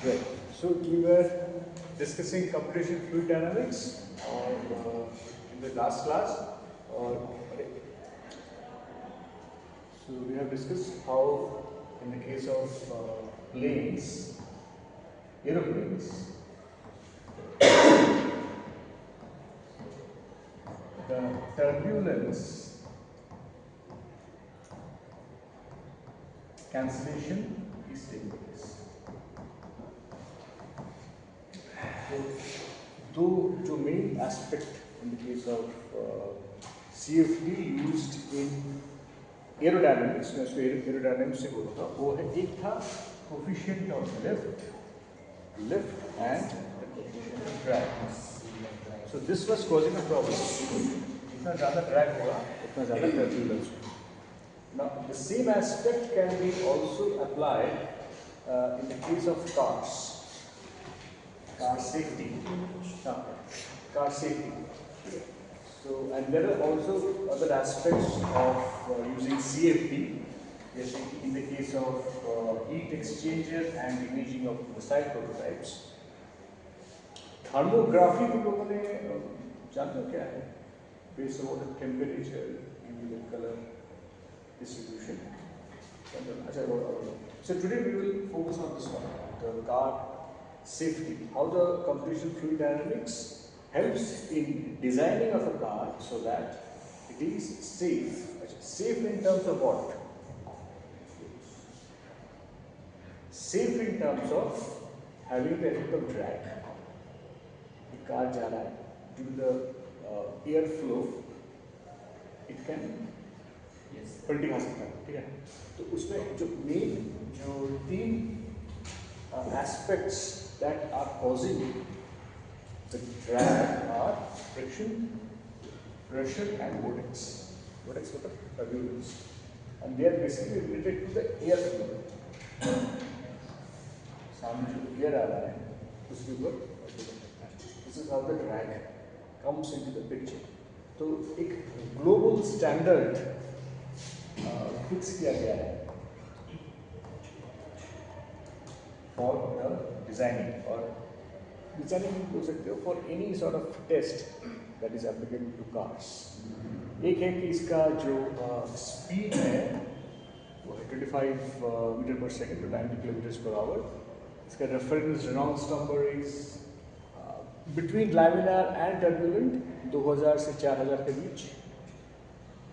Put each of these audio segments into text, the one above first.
Right. So we were discussing computational fluid dynamics in the last class. So we have discussed how, in the case of planes, aeroplanes, the turbulence cancellation is taking place. So, the main aspect in the case of CFD used in aerodynamics, मैं उसको aerodynamics से बोलता हूँ, वो है एक था coefficient of lift and the coefficient of drag. So this was causing a problem. जितना ज़्यादा drag होगा, उतना ज़्यादा turbulence होगा. Now the same aspect can be also applied in the case of cars. Car safety. Car safety. So, and there are also other aspects of using CFD, in the case of heat exchanger and imaging of missile prototypes. Thermography को लोगों ने जानते हो क्या है? Based on the temperature, the color distribution. So today we will focus on this one, the car safety. How the computational fluid dynamics helps in designing of a car so that it is safe. Safe in terms of what? Safe in terms of having the effect of drag. The car जा रहा है, due to the air flow, it can पलटी खा सकता है, ठीक है? तो उसमें जो main जो तीन aspects that are causing the drag are friction, pressure and vortex. Vortex मतलब turbulence, and they are basically related to the air flow. सामने जो air आ रहा है उसके ऊपर this is how the drag comes into the picture. तो एक global standard fix किया गया है for the designing or designing बोल सकते हो for any sort of test that is applicable to cars. एक है कि इसका जो speed है वो है 25 मीटर पर second to 90 kilometre per hour. इसका reference Reynolds number is between laminar and turbulent 2000 से 4000 के बीच.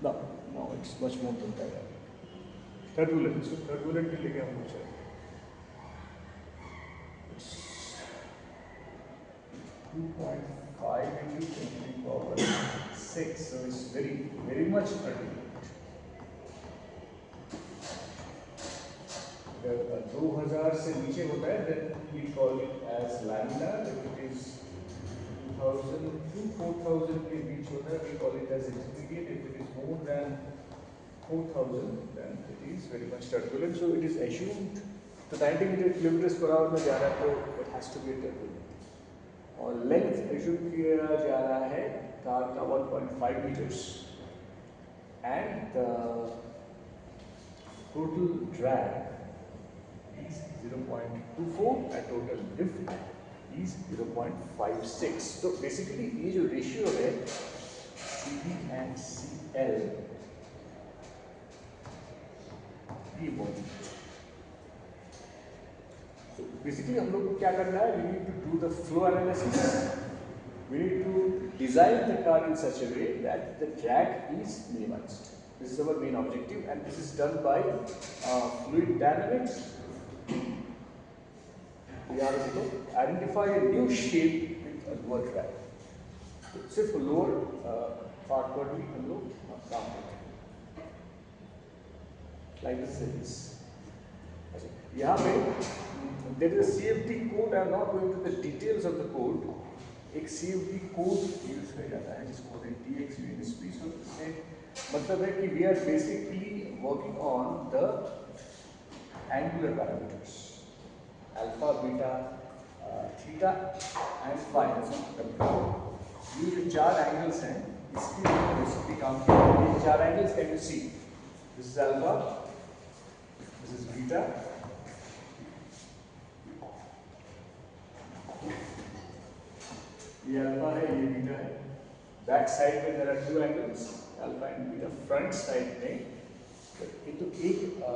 No, it's much more than that. Turbulent, so turbulent के लेके हम लोग चलेंगे. 2.5 into 10 to the power 6, so it's very much turbulent. अगर 2000 से नीचे होता है, then we call it as laminar. If it is 2000 to 4000 के बीच होता है, we call it as intermediate. If it is more than 4000, then it is very much turbulent. So it is assumed to 90 kilometers per hour में जा रहा है, तो it has to be a turbulent. और length assume किया जा रहा है कार का 1.5 meters, and the total drag is 0.24 and total lift is 0.56. So basically ये जो ratio है CB and CL ये बहुत है. So basically हम लोग को क्या करना है? We need to do the flow analysis. We need to design the car in such a way that the drag is minimized. This is our main objective, and this is done by fluid dynamics. We are able to identify a new shape with a lower drag. तो सिर्फ lower part पर भी हम लोग काम करते हैं. Like this. यहाँ पे there is a CFD code. I am not going to the details of the code. एक CFD code use किया जाता है जिसको बोलते हैं TX UNSP. So इससे मतलब है कि we are basically working on the angular parameters, alpha, beta, theta and phi. ये जो चार angles हैं इसके लिए basically काम किया है. ये चार angles can you see? This is alpha, this is beta ये अल्फा है, ये बीटा है. बैक साइड में there are two angles, alpha and beta. Front side में ये तो एक तो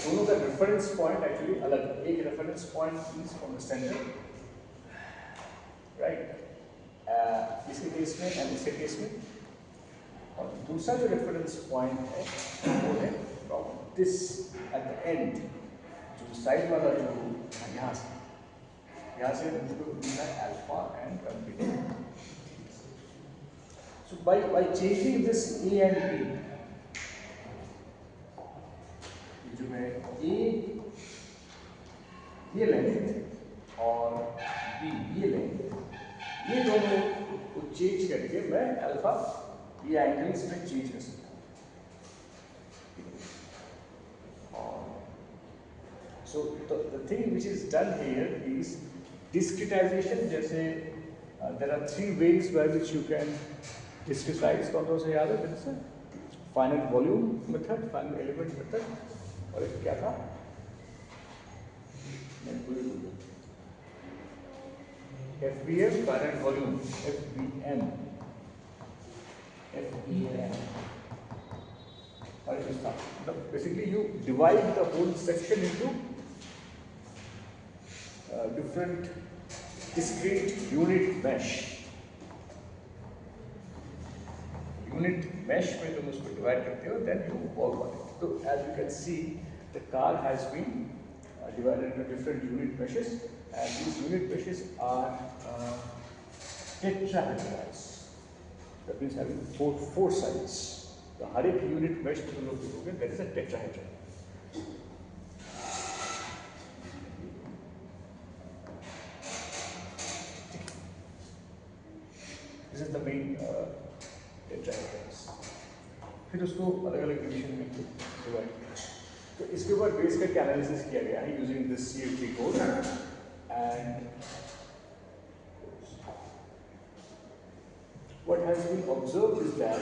दोनों का रेफरेंस पॉइंट एक्चुअली अलग. एक reference point is from the centre, right, इसके केस में एंड इसके केस में. और दूसरा जो रेफरेंस पॉइंट है वो है from this at the end, जो साइड वाला जो यहाँ से हमको मिला है alpha and beta. So by changing this A and B, जो मैं A ये लेंथ और B ये लेंथ, ये दोनों को चेंज करके मैं अल्फा ये एंगल्स में चेंज कर सकता हूँ. So the thing which is done here is discretization. जैसे there are three ways by which you can discretize. कौन से याद है फिर से? Finite volume method, finite element method, और एक क्या था? FVM, finite volume, FVM, और इसका basically you divide the whole section into different discrete unit mesh. Unit mesh में तुम उसको divide करते हो, then you work on it. So as you can see, the car has been divided into different unit meshes, and these unit meshes are tetrahedrons. That means having four sides. The हर एक unit mesh में तुम लोग देखोगे, that is a tetrahedron. This is the main tetrahedrons. फिर उसको अलग-अलग division में divide किया. तो इसके ऊपर बेस करके एनालिसिस किया गया है using this CFD code. And what has been observed is that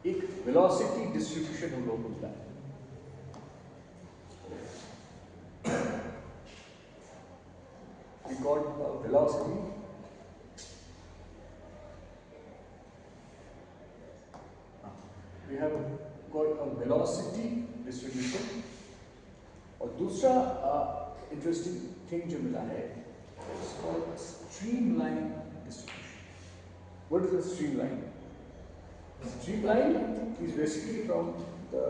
एक velocity distribution हम लोग मिलता है. We got a velocity got a velocity distribution. और दूसरा interesting thing जो मिला है, it's called a streamline distribution. What is a streamline? Streamline is basically from the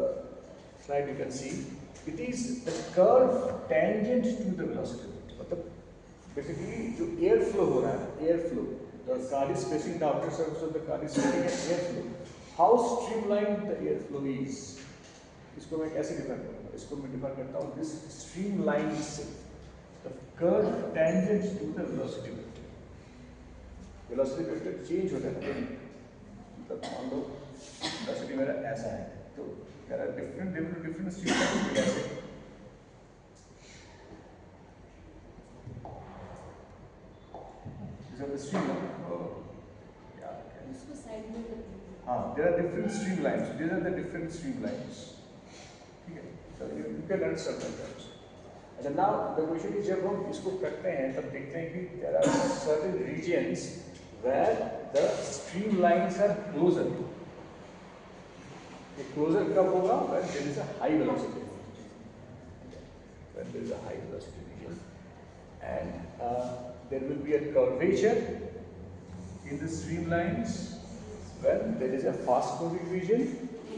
slide you can see. It is the curve tangent to the velocity. मतलब basically जो air flow हो रहा है, air flow, the car is facing the outer surface of the car is facing an air flow. How streamlined the air flow is, इसको मैं कैसे define करूँगा? इसको मैं डिफाइन करता हूँ this streamlines the curve tangent to the velocity vector. Velocity vector change होता है, मतलब मान लो velocity मेरा ऐसा है, तो there are different streamlines कैसे? These are the streamlines. There are different streamlines. These are the different streamlines. Okay, so you can understand that. And now the question is, जब हम इसको करते हैं तब देखते हैं कि there are certain regions where the streamlines are closer. ये closer कब होगा? When there is a high velocity. When there is a high velocity region, and there will be a curvature in the streamlines when there is a fast moving region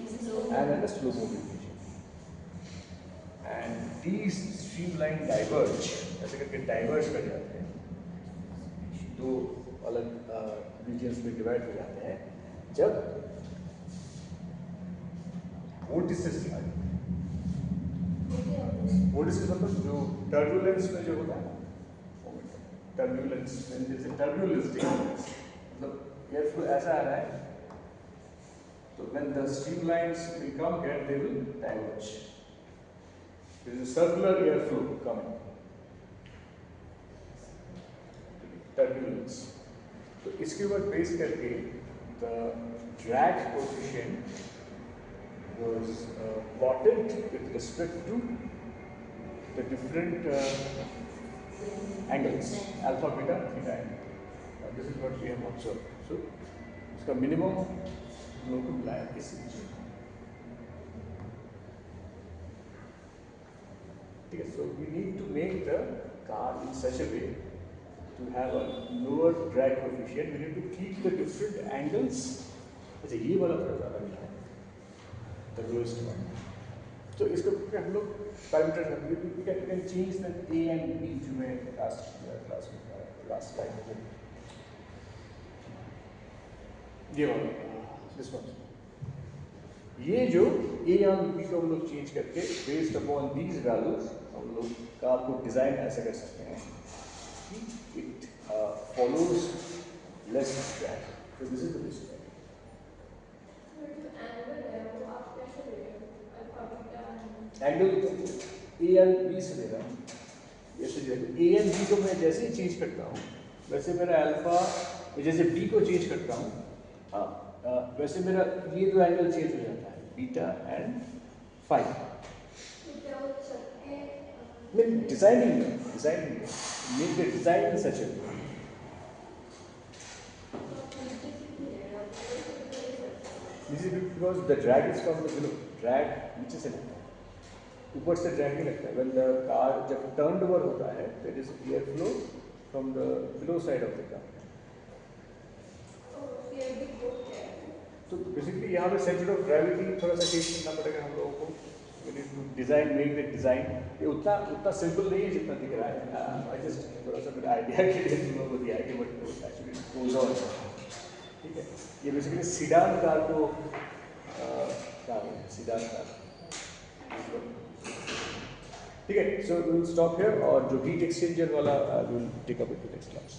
and then a slow moving region. And these streamline diverge, ऐसे करके diverge कर जाते हैं, दो अलग regions में divide हो जाते हैं जब vortices आ जाते हैं. Vortices मतलब जो turbulence में जो होता है, turbulence, when there is a turbulence taking place, मतलब airflow ऐसा आ रहा है, so when the streamlines will come here, they will diverge. There is a circular airflow coming. Turbulence. So इसके ऊपर base करके the drag coefficient was plotted with respect to the different angles, alpha, beta, theta angle. This is what we have observed. So, इसका minimum हम लोग को मिला है इस चीज में. ठीक है. So we need to make the car in such a way to have a lower drag coefficient. We need to keep the different angles. अच्छा ये वाला थोड़ा ज़्यादा मिला है. The lowest one. तो इसको हम लोग parameter we can change the A and B जो मैं last slide में ये वाला this one. ये जो A और B को हम लोग चेंज करके based upon these values हम लोग कार को डिजाइन ऐसे कर सकते हैं कि it follows less drag. So this is the best way. Angle A and B से ले रहा हूँ. जैसे ए एंड बी को मैं जैसे ही चेंज करता हूँ वैसे मेरा अल्फा, जैसे बी को चेंज करता हूँ हाँ वैसे मेरा ये दो एंगल चेंज हो जाता है beta and phi. Designing make the design in such a way. This is because the drag is from the below. Drag नीचे से लगता है, ऊपर से drag नहीं लगता है. When the car जब turned over होता है, there is air flow from the below side of the car. तो basically यहाँ पे center of gravity थोड़ा सा change करना पड़ेगा हम लोगों को. We need to design, make the design. ये उतना simple नहीं है जितना दिख रहा है. I just थोड़ा सा मेरा idea के लिए तुम लोगों को दिया है कि what actually goes on. ठीक है. ये बेसिकली सीडान कार को सीडान कार. ठीक है. So we will stop here और जो हीट एक्सचेंजर वाला we will take up in the next class.